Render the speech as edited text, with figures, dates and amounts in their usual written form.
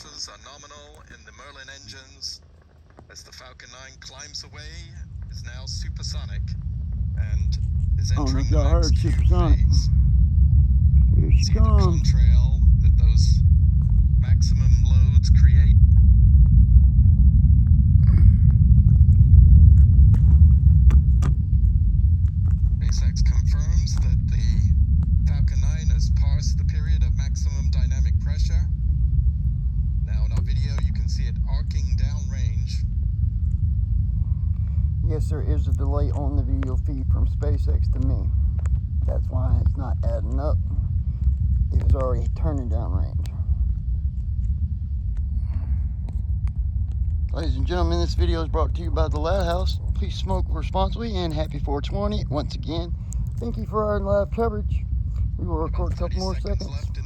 pressures are nominal in the Merlin engines as the Falcon 9 climbs away, is now supersonic, and is entering the next Q phase. Here she See the comes. contrail that those maximum loads create? SpaceX confirms that the Falcon 9 has passed the period of maximum dynamic pressure. Now in our video you can see it arcing downrange. Yes, there is a delay on the video feed from SpaceX to me. That's why it's not adding up. It was already turning downrange. Ladies and gentlemen, this video is brought to you by the Lighthouse. Please smoke responsibly and happy 420. Once again, thank you for our live coverage. We will record a couple more seconds.